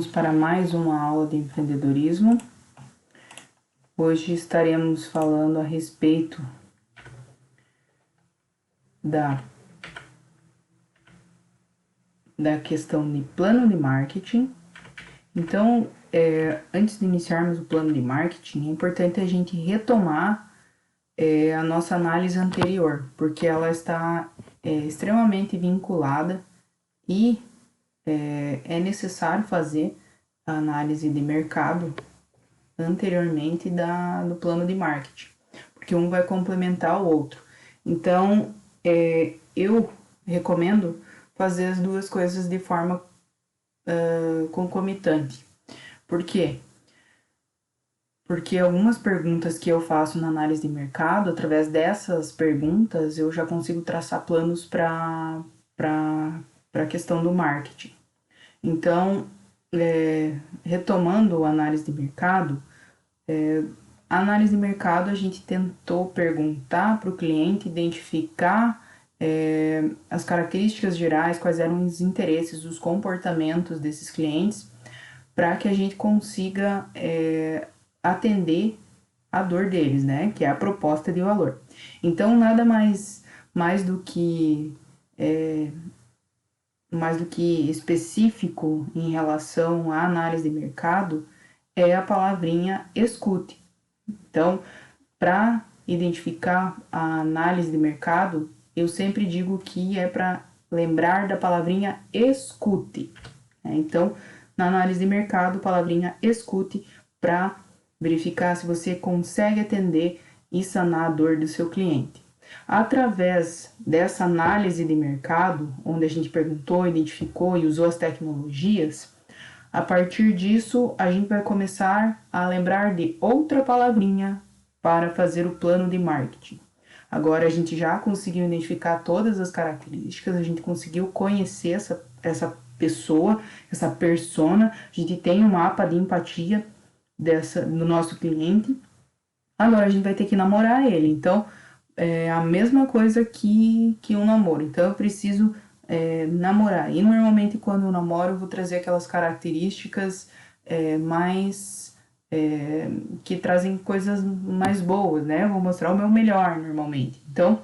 Para mais uma aula de empreendedorismo. Hoje estaremos falando a respeito da questão de plano de marketing. Então, antes de iniciarmos o plano de marketing, é importante a gente retomar a nossa análise anterior, porque ela está extremamente vinculada e é necessário fazer a análise de mercado anteriormente do plano de marketing, porque um vai complementar o outro. Então, eu recomendo fazer as duas coisas de forma concomitante. Por quê? Porque algumas perguntas que eu faço na análise de mercado, através dessas perguntas, eu já consigo traçar planos para a questão do marketing. Então, retomando a análise de mercado, a análise de mercado a gente tentou perguntar para o cliente identificar as características gerais, quais eram os interesses, os comportamentos desses clientes, para que a gente consiga atender a dor deles, né? Que é a proposta de valor. Então, nada mais do que específico em relação à análise de mercado é a palavrinha escute. Então, para identificar a análise de mercado, eu sempre digo que é para lembrar da palavrinha escute. Então, na análise de mercado, palavrinha escute para verificar se você consegue atender e sanar a dor do seu cliente. Através dessa análise de mercado, onde a gente perguntou, identificou e usou as tecnologias, a partir disso, a gente vai começar a lembrar de outra palavrinha para fazer o plano de marketing. Agora a gente já conseguiu identificar todas as características, a gente conseguiu conhecer essa pessoa, essa persona, a gente tem um mapa de empatia do nosso cliente. Agora a gente vai ter que namorar ele, então é a mesma coisa que um namoro. Então eu preciso namorar. E normalmente quando eu namoro eu vou trazer aquelas características mais que trazem coisas mais boas, né? Eu vou mostrar o meu melhor normalmente. Então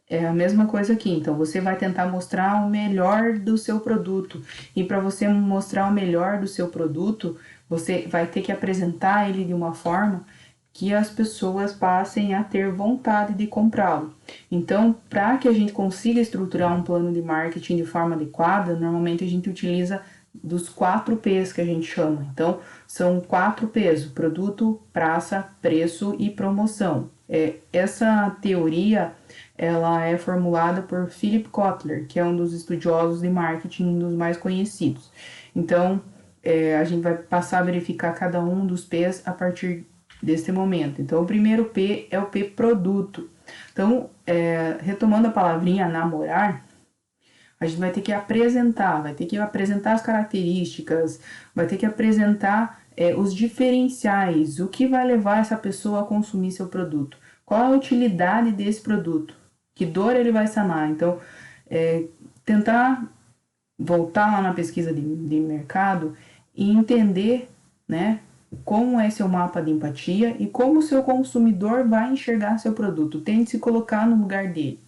é a mesma coisa aqui. Então você vai tentar mostrar o melhor do seu produto. E para você mostrar o melhor do seu produto, você vai ter que apresentar ele de uma forma que as pessoas passem a ter vontade de comprá-lo. Então, para que a gente consiga estruturar um plano de marketing de forma adequada, normalmente a gente utiliza dos 4 P's que a gente chama. Então, são 4 P's: produto, praça, preço e promoção. Essa teoria ela é formulada por Philip Kotler, que é um dos estudiosos de marketing, um dos mais conhecidos. Então, a gente vai passar a verificar cada um dos P's a partir desse momento. Então, o primeiro P é o P produto. Então, retomando a palavrinha namorar, a gente vai ter que apresentar as características, vai ter que apresentar os diferenciais, o que vai levar essa pessoa a consumir seu produto, qual a utilidade desse produto, que dor ele vai sanar. Então, tentar voltar lá na pesquisa de mercado e entender, né, como é seu mapa de empatia e como o seu consumidor vai enxergar seu produto. Tente se colocar no lugar dele.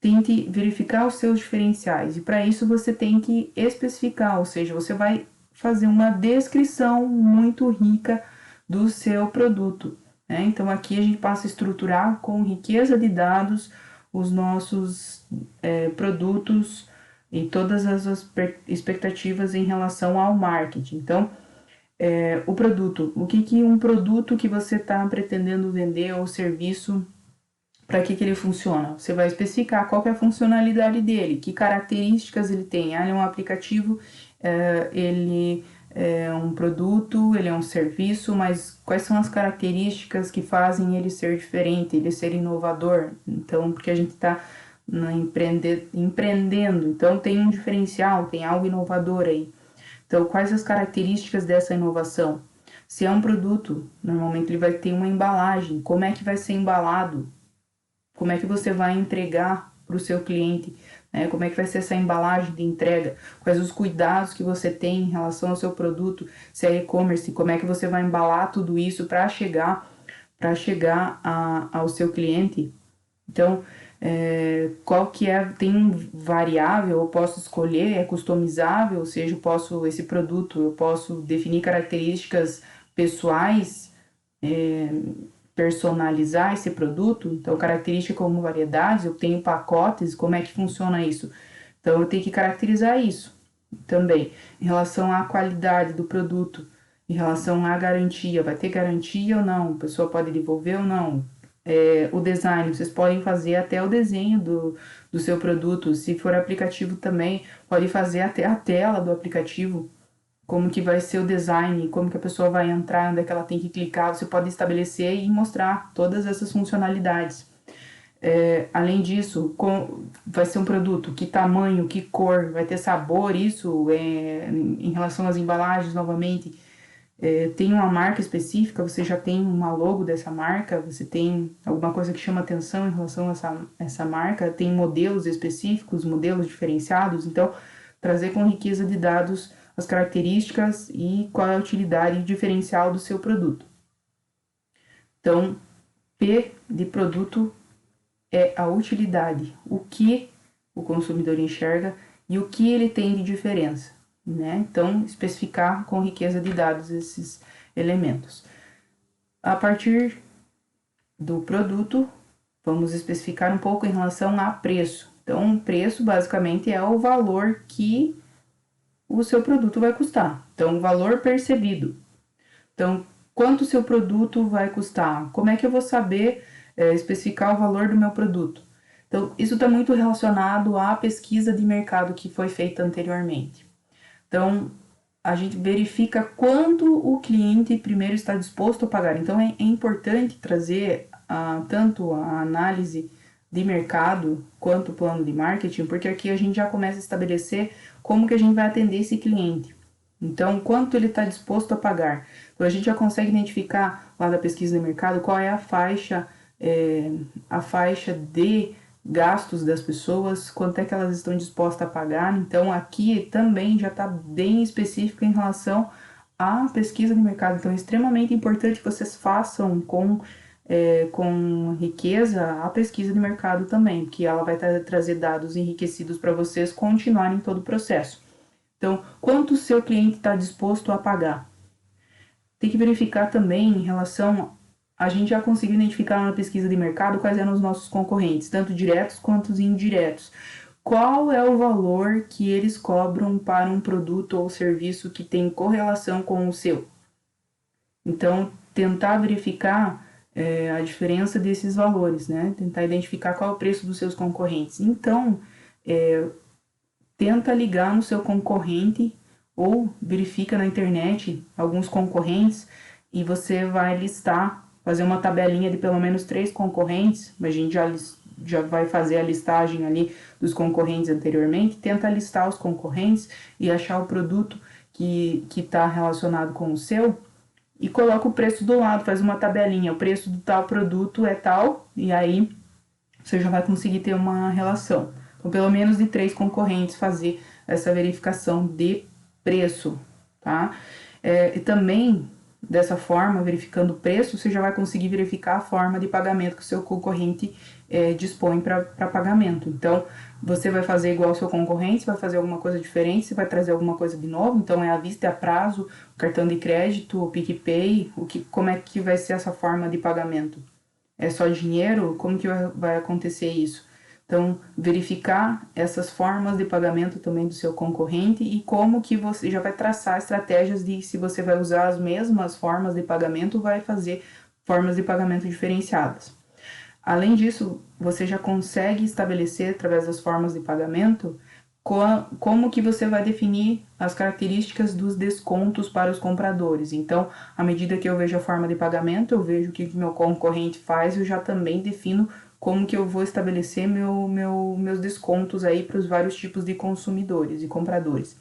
Tente verificar os seus diferenciais. E para isso você tem que especificar, ou seja, você vai fazer uma descrição muito rica do seu produto, né? Então aqui a gente passa a estruturar com riqueza de dados os nossos produtos e todas as expectativas em relação ao marketing. Então, o produto, o que um produto que você está pretendendo vender ou serviço, para que ele funciona? Você vai especificar qual que é a funcionalidade dele, que características ele tem. Ele é um aplicativo, ele é um produto, ele é um serviço, mas quais são as características que fazem ele ser diferente, ele ser inovador? Então, porque a gente está empreendendo, então tem um diferencial, tem algo inovador aí. Então, quais as características dessa inovação? Se é um produto, normalmente ele vai ter uma embalagem. Como é que vai ser embalado? Como é que você vai entregar para o seu cliente, né? Como é que vai ser essa embalagem de entrega, quais os cuidados que você tem em relação ao seu produto, se é e-commerce, como é que você vai embalar tudo isso para chegar ao seu cliente. Então, qual que é, tem um variável, eu posso escolher, é customizável, ou seja, esse produto, eu posso definir características pessoais, personalizar esse produto, então característica como variedades, eu tenho pacotes, como é que funciona isso? Então eu tenho que caracterizar isso também, em relação à qualidade do produto, em relação à garantia, vai ter garantia ou não, a pessoa pode devolver ou não, o design, vocês podem fazer até o desenho do seu produto, se for aplicativo também, pode fazer até a tela do aplicativo, como que vai ser o design, como que a pessoa vai entrar, onde é que ela tem que clicar, você pode estabelecer e mostrar todas essas funcionalidades. Além disso, vai ser um produto, que tamanho, que cor, vai ter sabor, isso em relação às embalagens novamente. Tem uma marca específica, você já tem uma logo dessa marca, você tem alguma coisa que chama atenção em relação a essa marca, tem modelos específicos, modelos diferenciados, então trazer com riqueza de dados as características e qual é a utilidade diferencial do seu produto. Então, P de produto é a utilidade, o que o consumidor enxerga e o que ele tem de diferença, né? Então, especificar com riqueza de dados esses elementos. A partir do produto, vamos especificar um pouco em relação a preço. Então, preço basicamente é o valor que o seu produto vai custar. Então, o valor percebido. Então, quanto o seu produto vai custar? Como é que eu vou saber especificar o valor do meu produto? Então, isso está muito relacionado à pesquisa de mercado que foi feita anteriormente. Então, a gente verifica quanto o cliente primeiro está disposto a pagar. Então, é importante trazer tanto a análise de mercado quanto o plano de marketing, porque aqui a gente já começa a estabelecer como que a gente vai atender esse cliente. Então, quanto ele está disposto a pagar. Então, a gente já consegue identificar lá da pesquisa de mercado qual é a faixa de gastos das pessoas, quanto é que elas estão dispostas a pagar. Então, aqui também já está bem específico em relação à pesquisa de mercado. Então, é extremamente importante que vocês façam com riqueza a pesquisa de mercado também, porque ela vai trazer dados enriquecidos para vocês continuarem todo o processo. Então, quanto o seu cliente está disposto a pagar? Tem que verificar também em relação. A gente já conseguiu identificar na pesquisa de mercado quais eram os nossos concorrentes, tanto diretos quanto indiretos. Qual é o valor que eles cobram para um produto ou serviço que tem correlação com o seu? Então, tentar verificar a diferença desses valores, né? Tentar identificar qual é o preço dos seus concorrentes. Então, tenta ligar no seu concorrente ou verifica na internet alguns concorrentes e você vai listar, fazer uma tabelinha de pelo menos 3 concorrentes, a gente já vai fazer a listagem ali dos concorrentes anteriormente, tenta listar os concorrentes e achar o produto que está relacionado com o seu e coloca o preço do lado, faz uma tabelinha, o preço do tal produto é tal, e aí você já vai conseguir ter uma relação. Então, pelo menos de 3 concorrentes fazer essa verificação de preço, tá? E também, dessa forma, verificando o preço, você já vai conseguir verificar a forma de pagamento que o seu concorrente dispõe para pagamento. Então, você vai fazer igual ao seu concorrente, você vai fazer alguma coisa diferente, você vai trazer alguma coisa de novo, então é à vista, é a prazo, o cartão de crédito, o PicPay, como é que vai ser essa forma de pagamento? É só dinheiro? Como que vai acontecer isso? Então, verificar essas formas de pagamento também do seu concorrente e como que você já vai traçar estratégias de se você vai usar as mesmas formas de pagamento ou vai fazer formas de pagamento diferenciadas. Além disso, você já consegue estabelecer através das formas de pagamento como que você vai definir as características dos descontos para os compradores. Então, à medida que eu vejo a forma de pagamento, eu vejo o que meu concorrente faz, eu já também defino como que eu vou estabelecer meus descontos aí para os vários tipos de consumidores e compradores.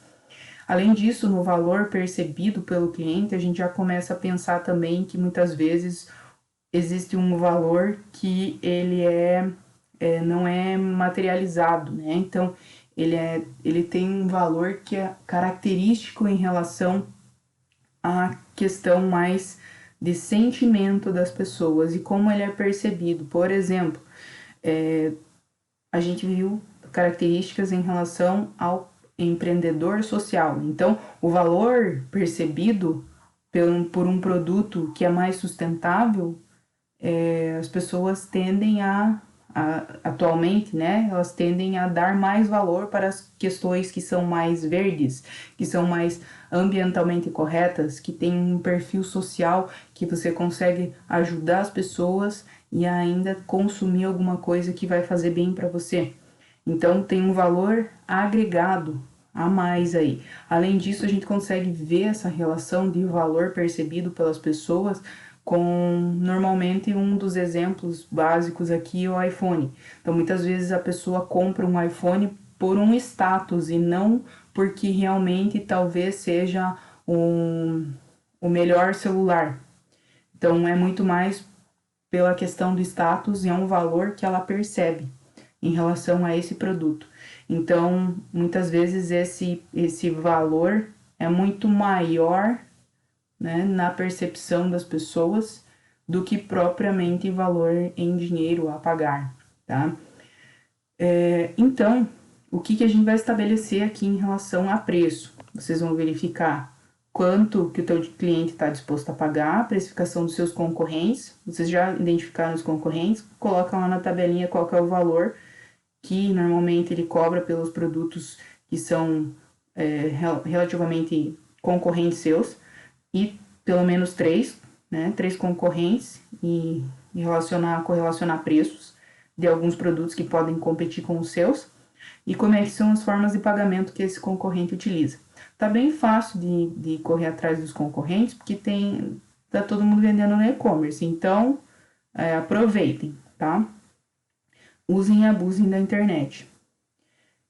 Além disso, no valor percebido pelo cliente, a gente já começa a pensar também que muitas vezes existe um valor que ele é não é materializado, né? Então, ele tem um valor que é característico em relação à questão mais de sentimento das pessoas e como ele é percebido. Por exemplo, a gente viu características em relação ao empreendedor social. Então, o valor percebido por um produto que é mais sustentável, as pessoas tendem atualmente, né, elas tendem a dar mais valor para as questões que são mais verdes, que são mais ambientalmente corretas, que tem um perfil social que você consegue ajudar as pessoas e ainda consumir alguma coisa que vai fazer bem para você. Então tem um valor agregado a mais aí. Além disso, a gente consegue ver essa relação de valor percebido pelas pessoas com normalmente um dos exemplos básicos aqui é o iPhone. Então muitas vezes a pessoa compra um iPhone por um status e não porque realmente talvez seja o melhor celular. Então é muito mais pela questão do status e é um valor que ela percebe em relação a esse produto. Então, muitas vezes esse valor é muito maior, né, na percepção das pessoas do que propriamente valor em dinheiro a pagar, tá? Então, o que a gente vai estabelecer aqui em relação a preço? Vocês vão verificar quanto que o teu cliente está disposto a pagar, a precificação dos seus concorrentes. Vocês já identificaram os concorrentes, colocam lá na tabelinha qual que é o valor que normalmente ele cobra pelos produtos que são relativamente concorrentes seus, e pelo menos três, né, três concorrentes, e correlacionar preços de alguns produtos que podem competir com os seus, e como é que são as formas de pagamento que esse concorrente utiliza. Tá bem fácil de correr atrás dos concorrentes, porque tá todo mundo vendendo no e-commerce, então aproveitem, tá? Usem e abusem da internet.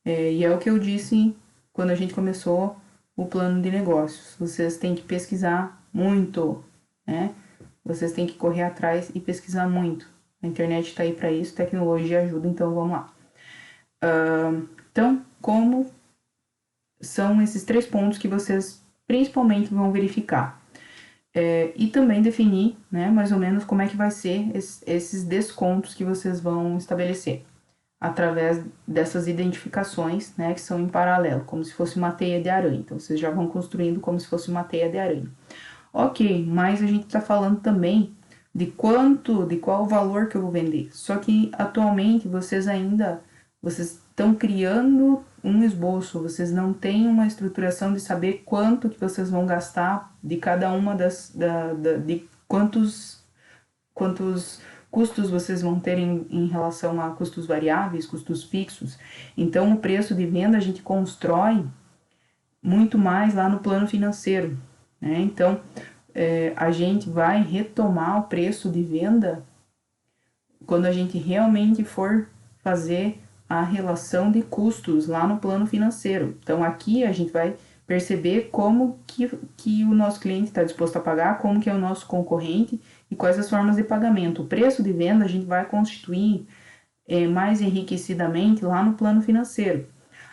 E é o que eu disse quando a gente começou o plano de negócios. Vocês têm que pesquisar muito, né? Vocês têm que correr atrás e pesquisar muito. A internet está aí para isso, tecnologia ajuda, então vamos lá. Então, como são esses três pontos que vocês principalmente vão verificar? E também definir, né, mais ou menos como é que vai ser esses descontos que vocês vão estabelecer através dessas identificações, né, que são em paralelo, como se fosse uma teia de aranha. Então, vocês já vão construindo como se fosse uma teia de aranha. Ok, mas a gente está falando também de qual o valor que eu vou vender. Só que atualmente vocês estão criando um esboço, vocês não têm uma estruturação de saber quanto que vocês vão gastar de cada uma de quantos custos vocês vão ter em relação a custos variáveis, custos fixos. Então, o preço de venda a gente constrói muito mais lá no plano financeiro, né? Então, a gente vai retomar o preço de venda quando a gente realmente for fazer a relação de custos lá no plano financeiro. Então, aqui a gente vai perceber como que o nosso cliente está disposto a pagar, como que é o nosso concorrente e quais as formas de pagamento. O preço de venda a gente vai constituir mais enriquecidamente lá no plano financeiro.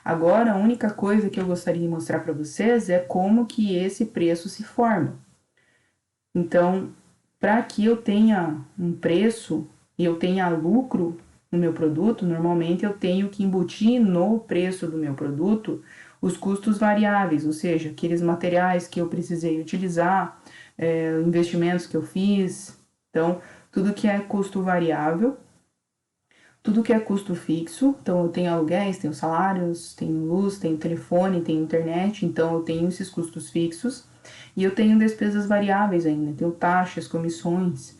Agora, a única coisa que eu gostaria de mostrar para vocês é como que esse preço se forma. Então, para que eu tenha um preço e eu tenha lucro no meu produto, normalmente eu tenho que embutir no preço do meu produto os custos variáveis, ou seja, aqueles materiais que eu precisei utilizar, investimentos que eu fiz. Então, tudo que é custo variável, tudo que é custo fixo, então eu tenho aluguéis, tenho salários, tenho luz, tenho telefone, tenho internet, então eu tenho esses custos fixos. E eu tenho despesas variáveis ainda, tenho taxas, comissões.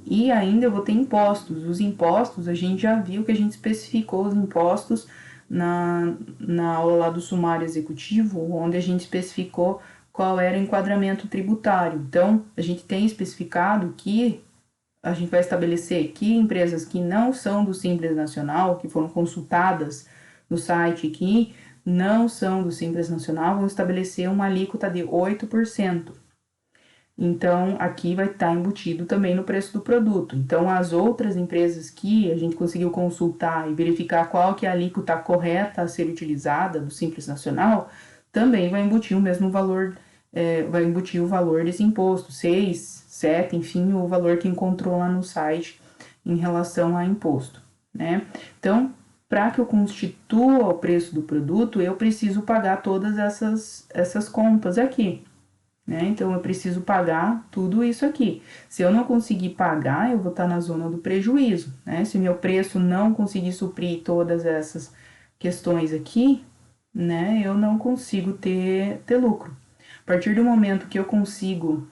E ainda eu vou ter impostos. Os impostos, a gente já viu que a gente especificou os impostos na aula lá do sumário executivo, onde a gente especificou qual era o enquadramento tributário. Então, a gente tem especificado que a gente vai estabelecer que empresas que não são do Simples Nacional, que foram consultadas no site, que não são do Simples Nacional, vão estabelecer uma alíquota de 8%. Então, aqui vai estar embutido também no preço do produto. Então, as outras empresas que a gente conseguiu consultar e verificar qual que é a alíquota correta a ser utilizada do Simples Nacional, também vai embutir o mesmo valor, vai embutir o valor desse imposto, 6, 7, enfim, o valor que encontrou lá no site em relação a imposto, né? Então, para que eu constitua o preço do produto, eu preciso pagar todas essas contas aqui, né? Então, eu preciso pagar tudo isso aqui. Se eu não conseguir pagar, eu vou estar na zona do prejuízo, né? Se meu preço não conseguir suprir todas essas questões aqui, né? Eu não consigo ter lucro. A partir do momento que eu consigo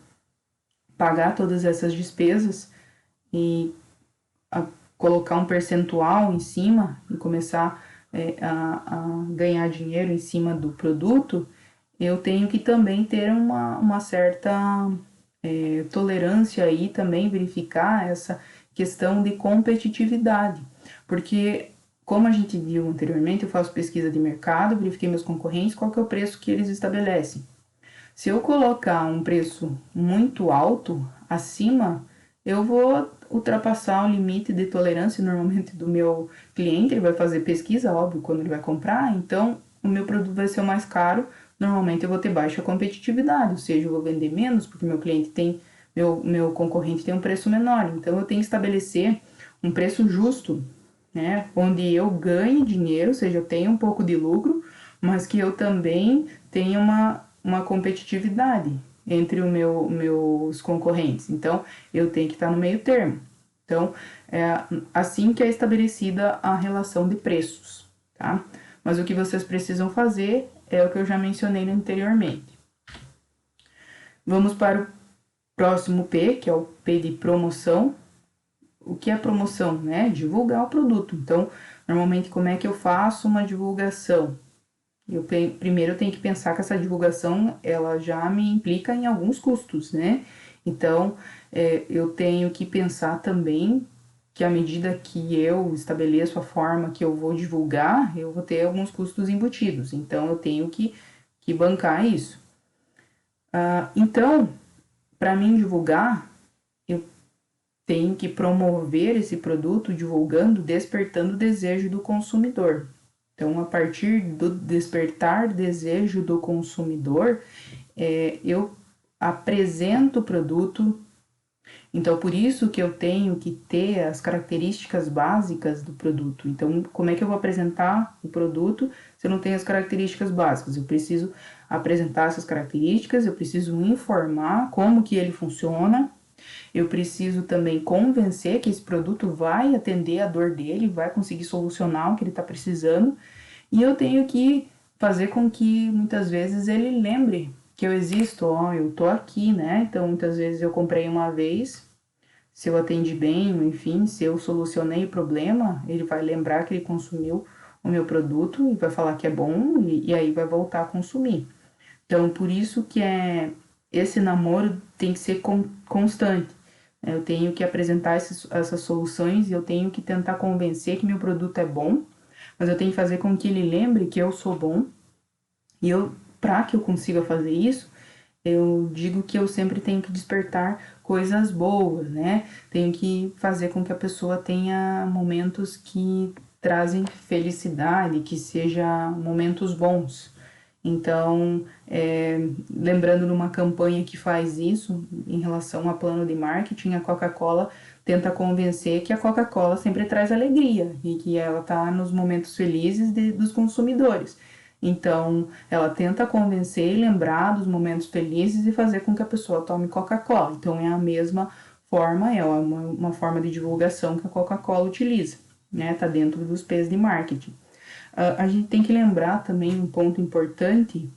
pagar todas essas despesas e colocar um percentual em cima e começar a ganhar dinheiro em cima do produto, eu tenho que também ter uma certa tolerância aí, também verificar essa questão de competitividade, porque como a gente viu anteriormente, eu faço pesquisa de mercado, verifiquei meus concorrentes, qual que é o preço que eles estabelecem. Se eu colocar um preço muito alto acima, eu vou ultrapassar o limite de tolerância normalmente do meu cliente. Ele vai fazer pesquisa, óbvio, quando ele vai comprar, então o meu produto vai ser o mais caro. Normalmente eu vou ter baixa competitividade, ou seja, eu vou vender menos porque meu cliente tem, meu concorrente tem um preço menor. Então eu tenho que estabelecer um preço justo, né? Onde eu ganhe dinheiro, ou seja, eu tenha um pouco de lucro, mas que eu também tenha uma competitividade entre os meus concorrentes. Então, eu tenho que estar no meio termo. Então, é assim que é estabelecida a relação de preços, tá? Mas o que vocês precisam fazer é o que eu já mencionei anteriormente. Vamos para o próximo P, que é o P de promoção. O que é promoção, né? Divulgar o produto. Então, normalmente, como é que eu faço uma divulgação? Primeiro eu tenho que pensar que essa divulgação, ela já me implica em alguns custos, né? Então, eu tenho que pensar também que à medida que eu estabeleço a forma que eu vou divulgar, eu vou ter alguns custos embutidos. Então, eu tenho que bancar isso. Então, para mim divulgar, eu tenho que promover esse produto, divulgando, despertando o desejo do consumidor. Então, a partir do despertar desejo do consumidor, eu apresento o produto. Então, por isso que eu tenho que ter as características básicas do produto. Então, como é que eu vou apresentar o produto se eu não tenho as características básicas? Eu preciso apresentar essas características, eu preciso informar como que ele funciona, eu preciso também convencer que esse produto vai atender a dor dele, vai conseguir solucionar o que ele está precisando, e eu tenho que fazer com que muitas vezes ele lembre que eu existo, ó, eu tô aqui, né? Então muitas vezes eu comprei uma vez, se eu atendi bem, enfim, se eu solucionei o problema, ele vai lembrar que ele consumiu o meu produto e vai falar que é bom e aí vai voltar a consumir. Então por isso que esse namoro tem que ser constante. Eu tenho que apresentar essas soluções e eu tenho que tentar convencer que meu produto é bom, mas eu tenho que fazer com que ele lembre que eu sou bom. E para que eu consiga fazer isso, eu digo que eu sempre tenho que despertar coisas boas, né? Tenho que fazer com que a pessoa tenha momentos que trazem felicidade, que sejam momentos bons. Então, lembrando numa campanha que faz isso, em relação a plano de marketing, a Coca-Cola tenta convencer que a Coca-Cola sempre traz alegria e que ela está nos momentos felizes dos consumidores. Então, ela tenta convencer e lembrar dos momentos felizes e fazer com que a pessoa tome Coca-Cola. Então, é a mesma forma, é uma forma de divulgação que a Coca-Cola utiliza, né? Tá dentro dos P's de marketing. A gente tem que lembrar também um ponto importante,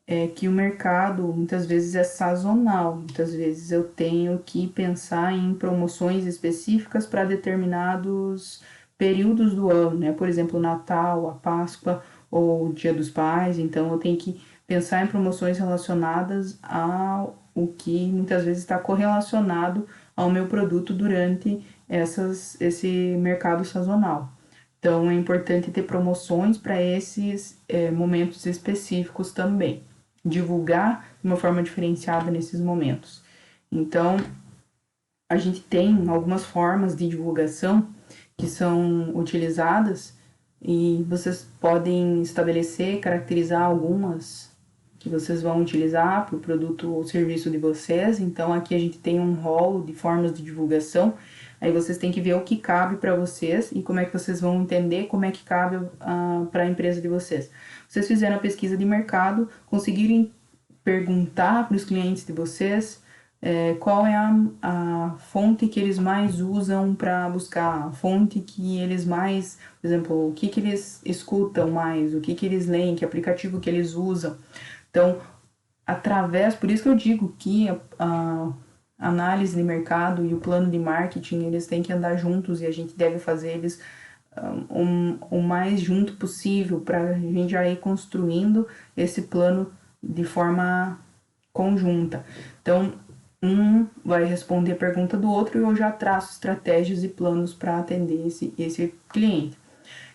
é que o mercado muitas vezes é sazonal, muitas vezes eu tenho que pensar em promoções específicas para determinados períodos do ano, né? Por exemplo, o Natal, a Páscoa ou o Dia dos Pais, então eu tenho que pensar em promoções relacionadas ao que muitas vezes está correlacionado ao meu produto durante esse mercado sazonal. Então, é importante ter promoções para esses momentos específicos também. Divulgar de uma forma diferenciada nesses momentos. Então, a gente tem algumas formas de divulgação que são utilizadas e vocês podem estabelecer, caracterizar algumas que vocês vão utilizar para o produto ou serviço de vocês. Então, aqui a gente tem um rol de formas de divulgação. Aí vocês têm que ver o que cabe para vocês e como é que vocês vão entender como é que cabe para a empresa de vocês. Vocês fizeram a pesquisa de mercado, conseguirem perguntar para os clientes de vocês qual é a fonte que eles mais usam para buscar, a fonte que eles mais, por exemplo, o que eles escutam mais, o que eles leem, que aplicativo que eles usam. Então, por isso que eu digo que a análise de mercado e o plano de marketing, eles têm que andar juntos e a gente deve fazer eles o mais junto possível para a gente já ir construindo esse plano de forma conjunta. Então, um vai responder a pergunta do outro e eu já traço estratégias e planos para atender esse cliente.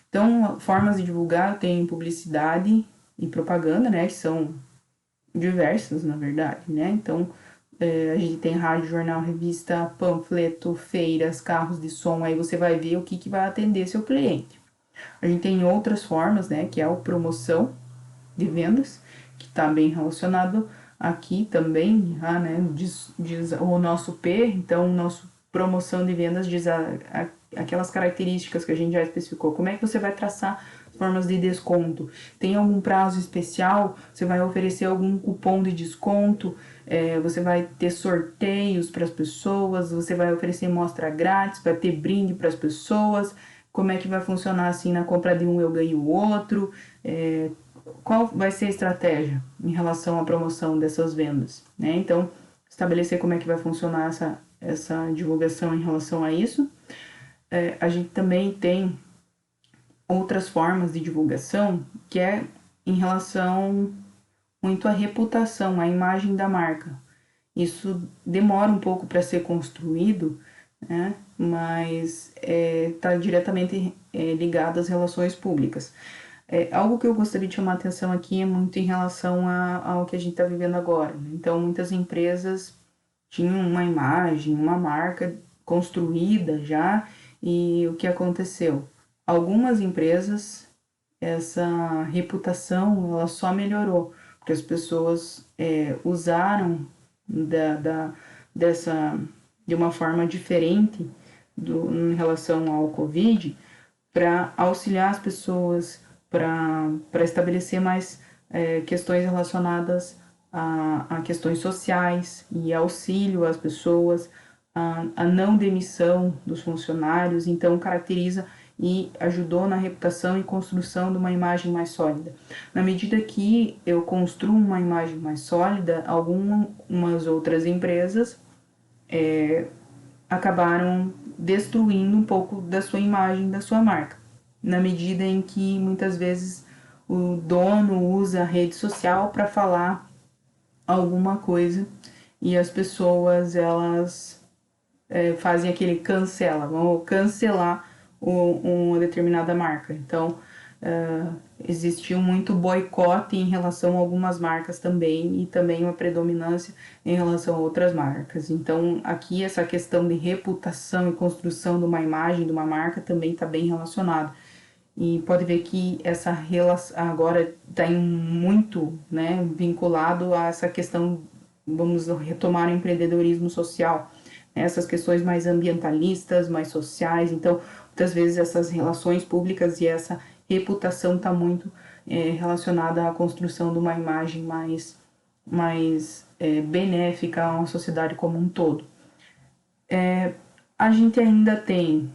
Então, formas de divulgar tem publicidade e propaganda, né, que são diversas, na verdade, né? Então, a gente tem rádio, jornal, revista, panfleto, feiras, carros de som, aí você vai ver o que vai atender seu cliente. A gente tem outras formas, né, que é a promoção de vendas, que está bem relacionado aqui também, né, diz o nosso P, então, nosso promoção de vendas diz aquelas características que a gente já especificou. Como é que você vai traçar formas de desconto? Tem algum prazo especial? Você vai oferecer algum cupom de desconto? Você vai ter sorteios para as pessoas? Você vai oferecer mostra grátis? Vai ter brinde para as pessoas? Como é que vai funcionar assim na compra de um eu ganho o outro? Qual vai ser a estratégia em relação à promoção dessas vendas, né? Então, estabelecer como é que vai funcionar essa divulgação em relação a isso. A gente também tem outras formas de divulgação que é em relação muito à reputação, à imagem da marca. Isso demora um pouco para ser construído, né? Mas está diretamente ligado às relações públicas. Algo que eu gostaria de chamar a atenção aqui é muito em relação ao que a gente está vivendo agora, né? Então, muitas empresas tinham uma imagem, uma marca construída já, e o que aconteceu? Algumas empresas, essa reputação, ela só melhorou, porque as pessoas usaram dessa, de uma forma diferente em relação ao Covid, para auxiliar as pessoas, para estabelecer mais questões relacionadas a questões sociais e auxílio às pessoas, a não demissão dos funcionários, então caracteriza e ajudou na reputação e construção de uma imagem mais sólida. Na medida que eu construo uma imagem mais sólida, algumas outras empresas acabaram destruindo um pouco da sua imagem, da sua marca, na medida em que muitas vezes o dono usa a rede social para falar alguma coisa e as pessoas elas fazem aquele cancela, vão cancelar uma determinada marca. Então, existiu muito boicote em relação a algumas marcas também e também uma predominância em relação a outras marcas. Então, aqui essa questão de reputação e construção de uma imagem de uma marca também está bem relacionada. E pode ver que essa relação agora está muito, né, vinculado a essa questão, vamos retomar o empreendedorismo social, essas questões mais ambientalistas, mais sociais. Então, muitas vezes essas relações públicas e essa reputação está muito relacionada à construção de uma imagem mais benéfica a uma sociedade como um todo. A gente ainda tem,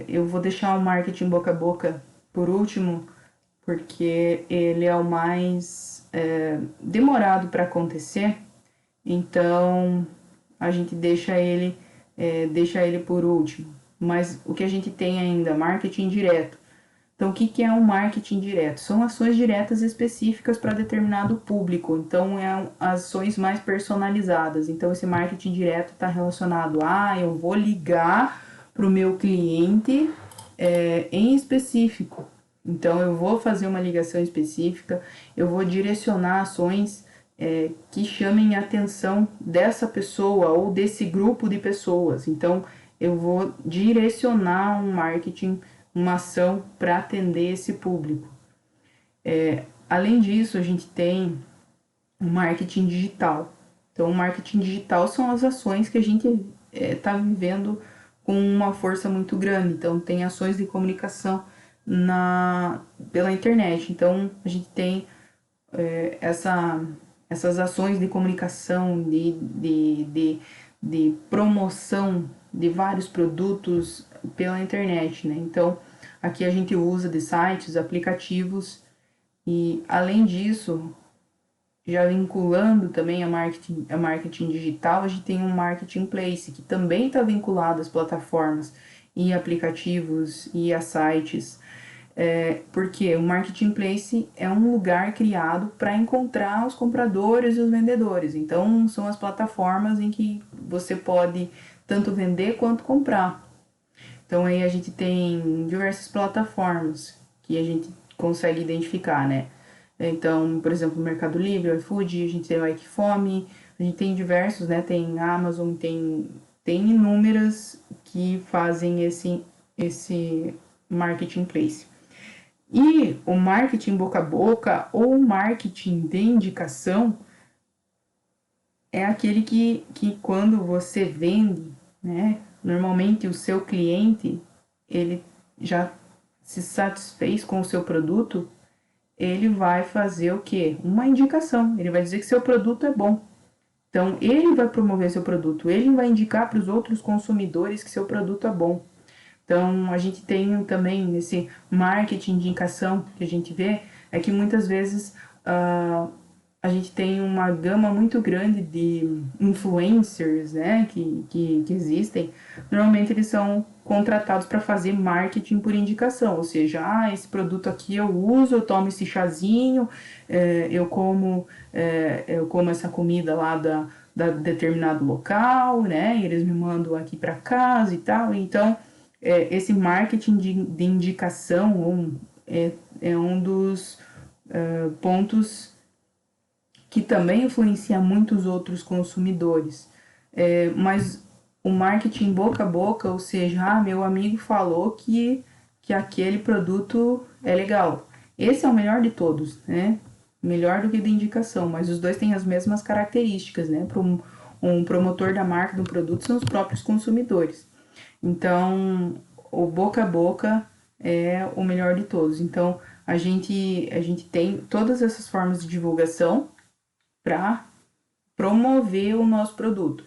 eu vou deixar o marketing boca a boca por último, porque ele é o mais demorado para acontecer, então a gente deixa ele por último. Mas o que a gente tem ainda, marketing direto. Então, o que é um marketing direto? São ações diretas específicas para determinado público. Então, ações mais personalizadas. Então, esse marketing direto está relacionado a eu vou ligar para o meu cliente em específico. Então, eu vou fazer uma ligação específica, eu vou direcionar ações que chamem a atenção dessa pessoa ou desse grupo de pessoas. Então, eu vou direcionar um marketing, uma ação para atender esse público. Além disso, a gente tem o marketing digital. Então, o marketing digital são as ações que a gente está vivendo com uma força muito grande. Então, tem ações de comunicação pela internet. Então, a gente tem essas ações de comunicação, de promoção de vários produtos pela internet, né? Então, aqui a gente usa de sites, aplicativos e, além disso, já vinculando também a marketing digital, a gente tem um marketplace que também está vinculado às plataformas e aplicativos e a sites. Porque o marketplace é um lugar criado para encontrar os compradores e os vendedores. Então, são as plataformas em que você pode tanto vender quanto comprar. Então, aí a gente tem diversas plataformas que a gente consegue identificar, né? Então, por exemplo, o Mercado Livre, o iFood, a gente tem o Equifome, a gente tem diversos, né? Tem Amazon, tem inúmeras que fazem esse marketplace. E o marketing boca a boca ou marketing de indicação é aquele que quando você vende, né, normalmente o seu cliente, ele já se satisfez com o seu produto, ele vai fazer o quê? Uma indicação. Ele vai dizer que seu produto é bom. Então, ele vai promover seu produto, ele vai indicar para os outros consumidores que seu produto é bom. Então, a gente tem também esse marketing de indicação que a gente vê, é que muitas vezes a gente tem uma gama muito grande de influencers, né, que existem. Normalmente eles são contratados para fazer marketing por indicação, ou seja, esse produto aqui eu uso, eu tomo esse chazinho, eu como essa comida lá da determinado local, né, e eles me mandam aqui para casa e tal. Então, esse marketing de indicação é um dos pontos que também influencia muitos outros consumidores. Mas o marketing boca a boca, ou seja, meu amigo falou que aquele produto é legal. Esse é o melhor de todos, né? Melhor do que de indicação, mas os dois têm as mesmas características, né? Para um promotor da marca do produto são os próprios consumidores. Então, o boca a boca é o melhor de todos. Então, a gente tem todas essas formas de divulgação para promover o nosso produto.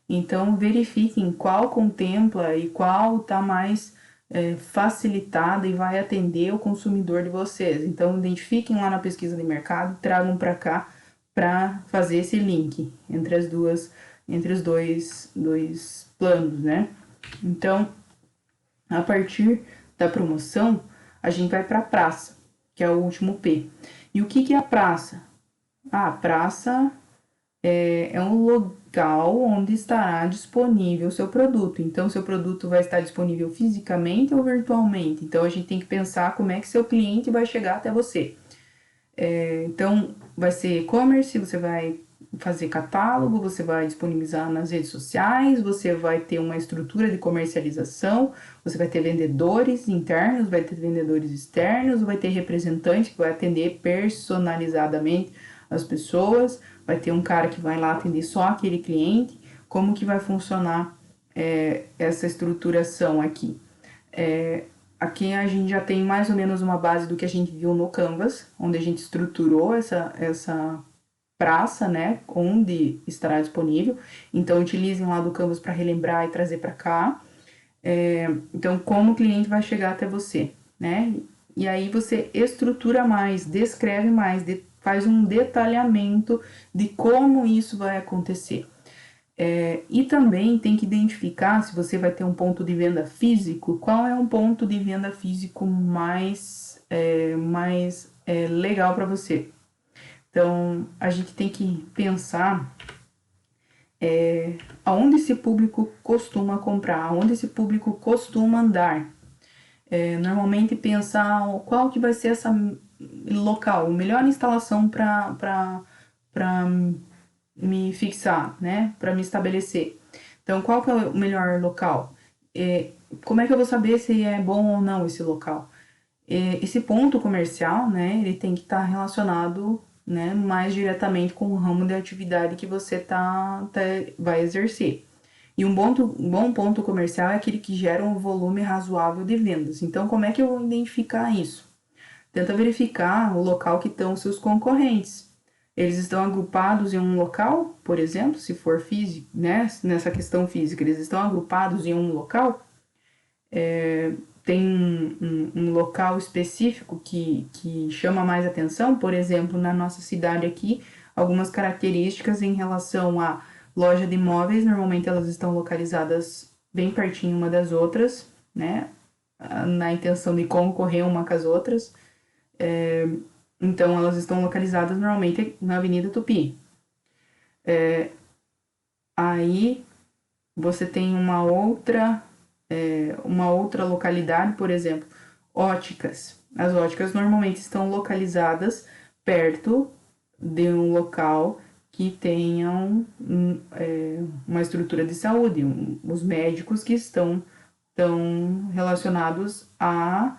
Então, verifiquem qual contempla e qual está mais facilitada e vai atender o consumidor de vocês. Então, identifiquem lá na pesquisa de mercado, tragam para cá para fazer esse link entre os dois planos, né? Então, a partir da promoção, a gente vai para a praça, que é o último P. E o que é a praça? A praça é um local onde estará disponível o seu produto. Então, seu produto vai estar disponível fisicamente ou virtualmente. Então, a gente tem que pensar como é que seu cliente vai chegar até você. Então, vai ser e-commerce, você vai fazer catálogo, você vai disponibilizar nas redes sociais, você vai ter uma estrutura de comercialização, você vai ter vendedores internos, vai ter vendedores externos, vai ter representante que vai atender personalizadamente as pessoas, vai ter um cara que vai lá atender só aquele cliente. Como que vai funcionar essa estruturação aqui? Aqui a gente já tem mais ou menos uma base do que a gente viu no Canvas, onde a gente estruturou essa praça, né, onde estará disponível. Então, utilizem lá do Canvas para relembrar e trazer para cá. Então, como o cliente vai chegar até você, né? E aí você estrutura mais, descreve mais, faz um detalhamento de como isso vai acontecer. E também tem que identificar, se você vai ter um ponto de venda físico, qual é um ponto de venda físico mais legal para você. Então, a gente tem que pensar aonde esse público costuma comprar, aonde esse público costuma andar. Normalmente pensar qual que vai ser essa local, melhor instalação para me fixar, né? Para me estabelecer. Então, qual que é o melhor local? Como é que eu vou saber se é bom ou não esse local? Esse ponto comercial, né? Ele tem que estar relacionado, né, mais diretamente com o ramo de atividade que você vai exercer. E um bom ponto comercial é aquele que gera um volume razoável de vendas. Então, como é que eu vou identificar isso? Tenta verificar o local que estão os seus concorrentes. Eles estão agrupados em um local, por exemplo, se for físico, né? Nessa questão física, eles estão agrupados em um local. Tem um local específico que chama mais atenção, por exemplo, na nossa cidade aqui, algumas características em relação à loja de imóveis, normalmente elas estão localizadas bem pertinho uma das outras, né? Na intenção de concorrer uma com as outras. Então, elas estão localizadas normalmente na Avenida Tupi. Aí, você tem uma outra localidade, por exemplo, óticas. As óticas normalmente estão localizadas perto de um local que tenham uma estrutura de saúde, os médicos que estão relacionados à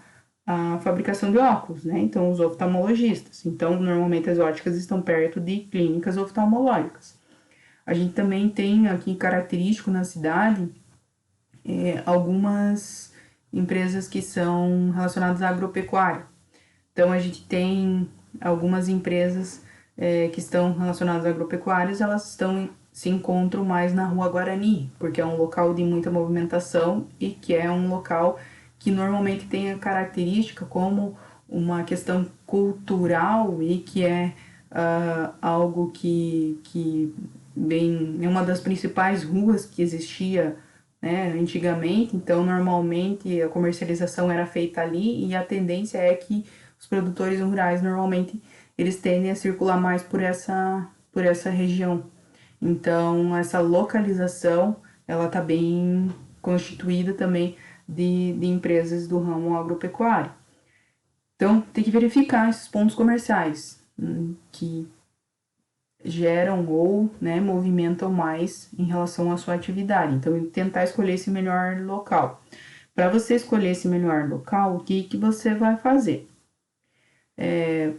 fabricação de óculos, né? Então, os oftalmologistas. Então, normalmente as óticas estão perto de clínicas oftalmológicas. A gente também tem aqui característico na cidade algumas empresas que são relacionadas à agropecuária. Então, a gente tem algumas empresas que estão relacionadas à agropecuárias, se encontram mais na Rua Guarani, porque é um local de muita movimentação e que é um local que normalmente tem a característica como uma questão cultural e que é algo que bem, é uma das principais ruas que existia, né, antigamente. Então, normalmente a comercialização era feita ali e a tendência é que os produtores rurais normalmente eles tendem a circular mais por essa região. Então, essa localização ela está bem constituída também de empresas do ramo agropecuário. Então, tem que verificar esses pontos comerciais que geram ou, né, movimentam mais em relação à sua atividade. Então, tentar escolher esse melhor local. Para você escolher esse melhor local, o que você vai fazer?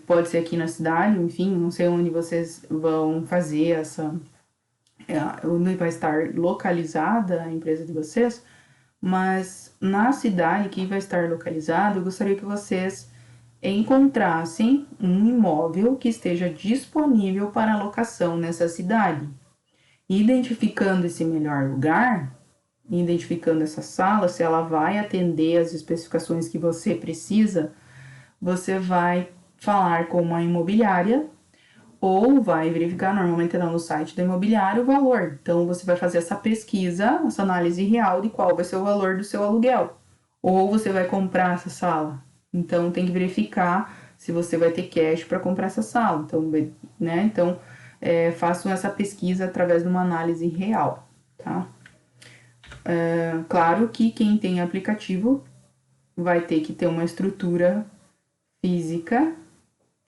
Pode ser aqui na cidade, enfim, não sei onde vocês vão fazer onde vai estar localizada a empresa de vocês, mas na cidade que vai estar localizada, eu gostaria que vocês encontrassem um imóvel que esteja disponível para locação nessa cidade. Identificando esse melhor lugar, identificando essa sala, se ela vai atender as especificações que você precisa, você vai falar com uma imobiliária ou vai verificar, normalmente lá no site da imobiliária, o valor. Então, você vai fazer essa pesquisa, essa análise real de qual vai ser o valor do seu aluguel. Ou você vai comprar essa sala. Então, tem que verificar se você vai ter cash para comprar essa sala. Então, né? Então, façam essa pesquisa através de uma análise real, tá? Claro que quem tem aplicativo vai ter que ter uma estrutura física,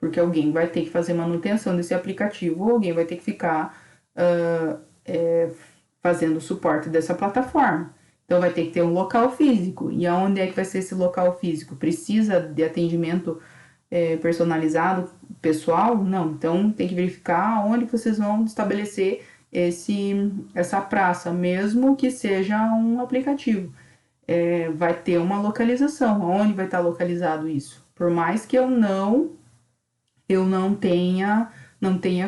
porque alguém vai ter que fazer manutenção desse aplicativo, ou alguém vai ter que ficar fazendo o suporte dessa plataforma. Então, vai ter que ter um local físico. E aonde é que vai ser esse local físico? Precisa de atendimento personalizado, pessoal? Não. Então, tem que verificar onde vocês vão estabelecer essa praça, mesmo que seja um aplicativo. Vai ter uma localização. Onde vai estar localizado isso? Por mais que eu não tenha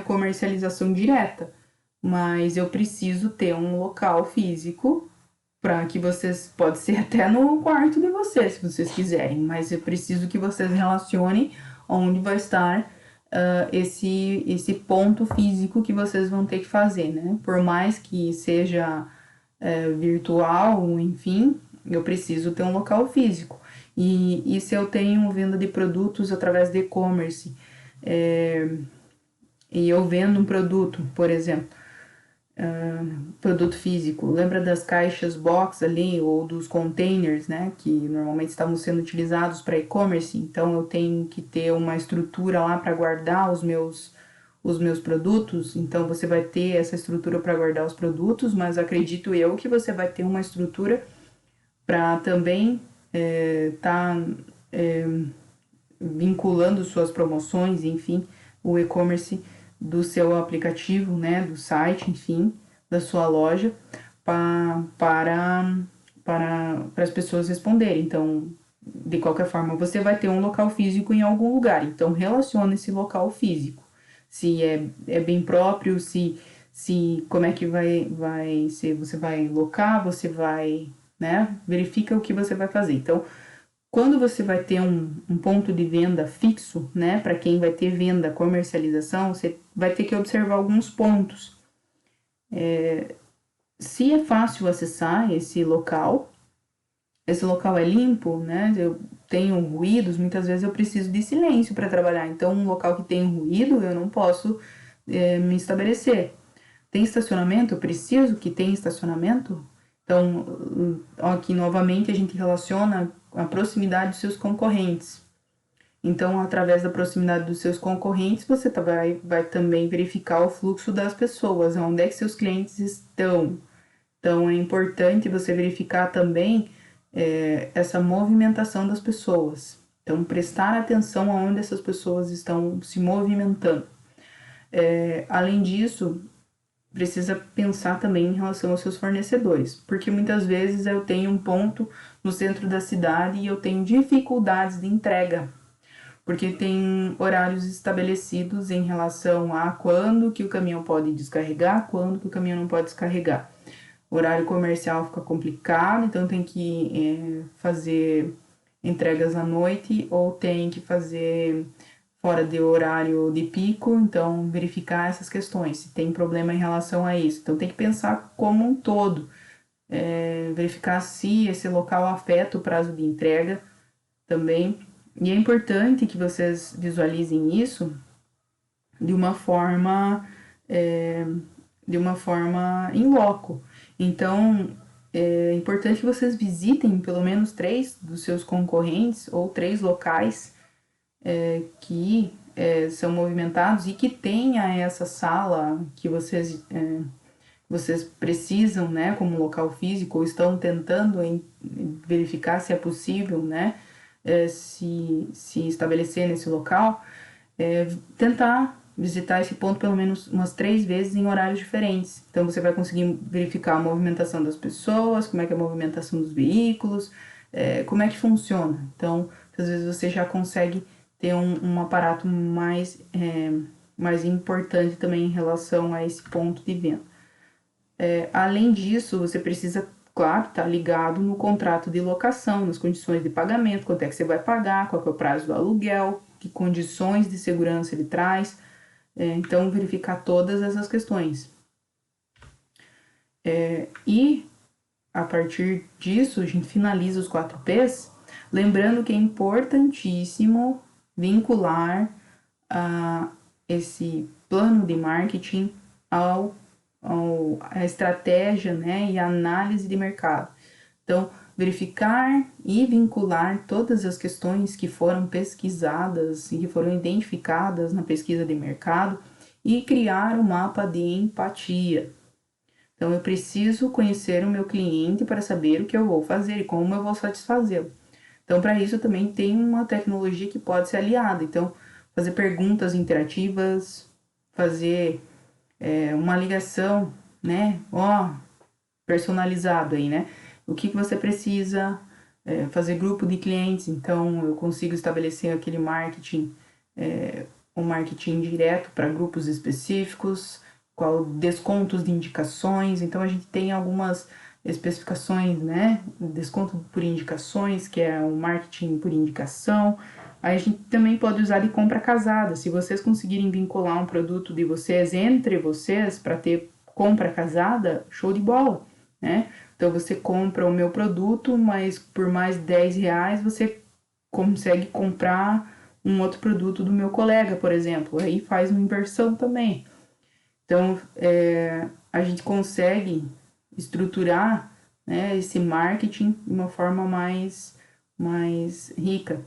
comercialização direta, mas eu preciso ter um local físico para que vocês, pode ser até no quarto de vocês, se vocês quiserem, mas eu preciso que vocês relacionem onde vai estar esse ponto físico que vocês vão ter que fazer, né? Por mais que seja virtual, enfim, eu preciso ter um local físico. E se eu tenho venda de produtos através de e-commerce, e eu vendo um produto, por exemplo, produto físico, lembra das caixas box ali ou dos containers, né, que normalmente estavam sendo utilizados para e-commerce? Então eu tenho que ter uma estrutura lá para guardar os meus produtos, então você vai ter essa estrutura para guardar os produtos, mas acredito eu que você vai ter uma estrutura para também tá vinculando suas promoções, enfim, o e-commerce do seu aplicativo, né, do site, enfim, da sua loja, para as pessoas responderem. Então, de qualquer forma, você vai ter um local físico em algum lugar. Então, relaciona esse local físico. Se é bem próprio, se como é que vai ser, você vai locar, você vai, né? Verifica o que você vai fazer. Então, quando você vai ter um ponto de venda fixo, né? Para quem vai ter venda, comercialização, você vai ter que observar alguns pontos. Se é fácil acessar esse local é limpo, né? Eu tenho ruídos, muitas vezes eu preciso de silêncio para trabalhar. Então, um local que tem ruído, eu não posso me estabelecer. Tem estacionamento? Eu preciso que tenha estacionamento? Então, aqui novamente a gente relaciona a proximidade dos seus concorrentes. Então, através da proximidade dos seus concorrentes, você vai também verificar o fluxo das pessoas, onde é que seus clientes estão. Então, é importante você verificar também essa movimentação das pessoas. Então, prestar atenção aonde essas pessoas estão se movimentando. Além disso, precisa pensar também em relação aos seus fornecedores, porque muitas vezes eu tenho um ponto no centro da cidade e eu tenho dificuldades de entrega, porque tem horários estabelecidos em relação a quando que o caminhão pode descarregar, quando que o caminhão não pode descarregar. O horário comercial fica complicado, então tem que fazer entregas à noite ou tem que fazer fora de horário de pico, então verificar essas questões, se tem problema em relação a isso. Então tem que pensar como um todo, verificar se esse local afeta o prazo de entrega também. E é importante que vocês visualizem isso de uma forma em loco. Então, é importante que vocês visitem pelo menos 3 dos seus concorrentes ou 3 locais que são movimentados e que tenha essa sala que vocês precisam, né, como local físico, ou estão tentando verificar se é possível, né, se estabelecer nesse local, tentar visitar esse ponto pelo menos umas 3 vezes em horários diferentes. Então você vai conseguir verificar a movimentação das pessoas, como é que é a movimentação dos veículos, como é que funciona. Então, às vezes você já consegue ter um aparato mais importante também em relação a esse ponto de venda. Além disso, você precisa, claro, estar ligado no contrato de locação, nas condições de pagamento, quanto é que você vai pagar, qual é o prazo do aluguel, que condições de segurança ele traz. Então, verificar todas essas questões. E, a partir disso, a gente finaliza os 4 P's, lembrando que é importantíssimo vincular esse plano de marketing a estratégia, né, e a análise de mercado. Então, verificar e vincular todas as questões que foram pesquisadas e que foram identificadas na pesquisa de mercado e criar um mapa de empatia. Então, eu preciso conhecer o meu cliente para saber o que eu vou fazer e como eu vou satisfazê-lo. Então, para isso também tem uma tecnologia que pode ser aliada. Então, fazer perguntas interativas, fazer uma ligação, né? Personalizado aí, né? O que você precisa, fazer grupo de clientes. Então, eu consigo estabelecer aquele marketing, um marketing direto para grupos específicos, qual descontos de indicações. Então, a gente tem algumas especificações, né? Desconto por indicações, que é o marketing por indicação. Aí a gente também pode usar de compra casada. Se vocês conseguirem vincular um produto de vocês entre vocês para ter compra casada, show de bola, né? Então você compra o meu produto, mas por mais R$10 você consegue comprar um outro produto do meu colega, por exemplo. Aí faz uma inversão também. Então, a gente consegue estruturar, né, esse marketing de uma forma mais rica.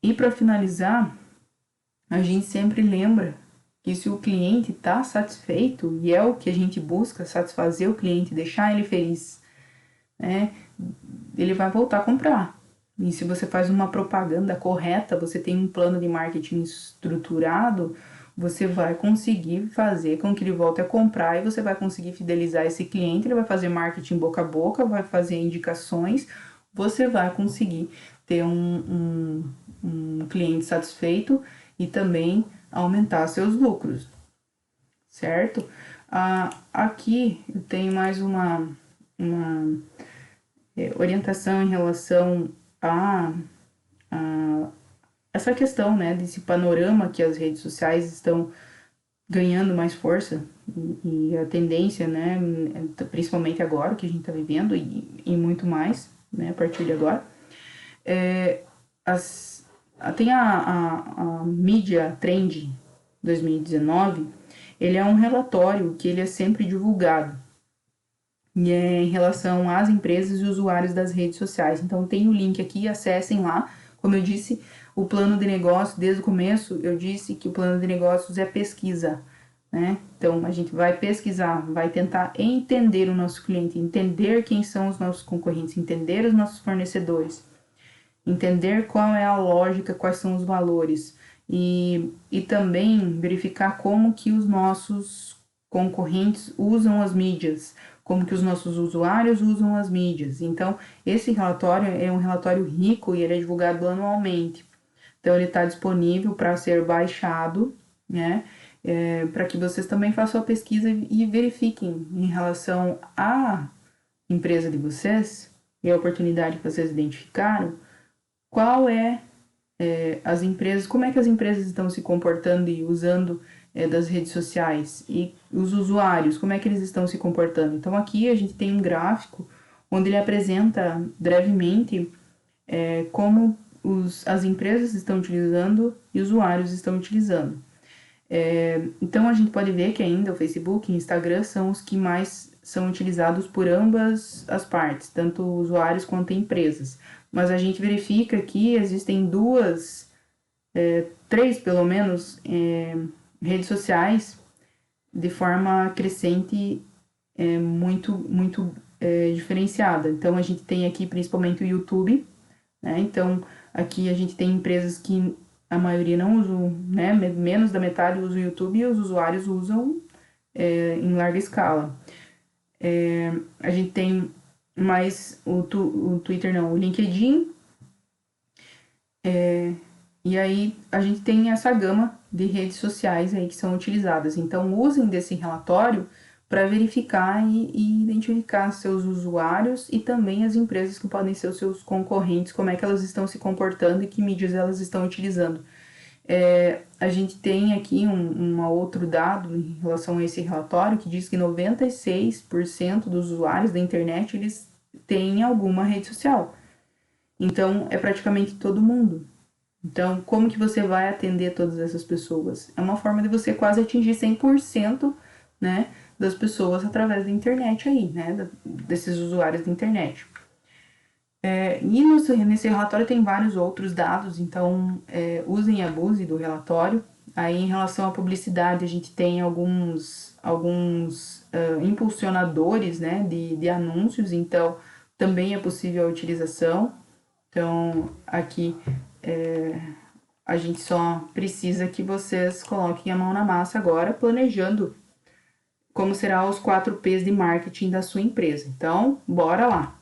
E para finalizar, a gente sempre lembra que se o cliente está satisfeito, e é o que a gente busca, satisfazer o cliente, deixar ele feliz, né? Ele vai voltar a comprar. E se você faz uma propaganda correta, você tem um plano de marketing estruturado, você vai conseguir fazer com que ele volte a comprar e você vai conseguir fidelizar esse cliente, ele vai fazer marketing boca a boca, vai fazer indicações, você vai conseguir ter um cliente satisfeito e também aumentar seus lucros, certo? Aqui eu tenho mais uma orientação em relação a essa questão, né, desse panorama que as redes sociais estão ganhando mais força e a tendência, né, principalmente agora que a gente está vivendo e muito mais, né, a partir de agora, as, tem a mídia Trend 2019, ele é um relatório que ele é sempre divulgado e é em relação às empresas e usuários das redes sociais. Então tem o link aqui, acessem lá. Como eu disse, o plano de negócio, desde o começo, eu disse que o plano de negócios é pesquisa, né? Então a gente vai pesquisar, vai tentar entender o nosso cliente, entender quem são os nossos concorrentes, entender os nossos fornecedores, entender qual é a lógica, quais são os valores e também verificar como que os nossos concorrentes usam as mídias, como que os nossos usuários usam as mídias. Então, esse relatório é um relatório rico e ele é divulgado anualmente. Então, ele está disponível para ser baixado, né? Para que vocês também façam a pesquisa e verifiquem em relação à empresa de vocês e a oportunidade que vocês identificaram, qual as empresas, como é que as empresas estão se comportando e usando das redes sociais e os usuários, como é que eles estão se comportando. Então aqui a gente tem um gráfico onde ele apresenta brevemente como as empresas estão utilizando e os usuários estão utilizando. Então a gente pode ver que ainda o Facebook e o Instagram são os que mais são utilizados por ambas as partes, tanto usuários quanto empresas. Mas a gente verifica que existem três pelo menos, redes sociais de forma crescente muito diferenciada. Então a gente tem aqui principalmente o YouTube, né? Então aqui a gente tem empresas que a maioria não usam, né? Menos da metade usa o YouTube e os usuários usam em larga escala. A gente tem mais o Twitter, não, o LinkedIn. E aí a gente tem essa gama de redes sociais aí que são utilizadas. Então usem desse relatório para verificar e identificar seus usuários e também as empresas que podem ser os seus concorrentes, como é que elas estão se comportando e que mídias elas estão utilizando. A gente tem aqui um outro dado em relação a esse relatório que diz que 96% dos usuários da internet eles têm alguma rede social. Então é praticamente todo mundo. Então, como que você vai atender todas essas pessoas? É uma forma de você quase atingir 100%, né, das pessoas através da internet aí, né, desses usuários da internet. E nesse relatório tem vários outros dados, então usem e abusem do relatório. Aí, em relação à publicidade, a gente tem alguns impulsionadores, né, de anúncios, então também é possível a utilização. Então, aqui a gente só precisa que vocês coloquem a mão na massa agora, planejando como serão os 4 P's de marketing da sua empresa. Então, bora lá!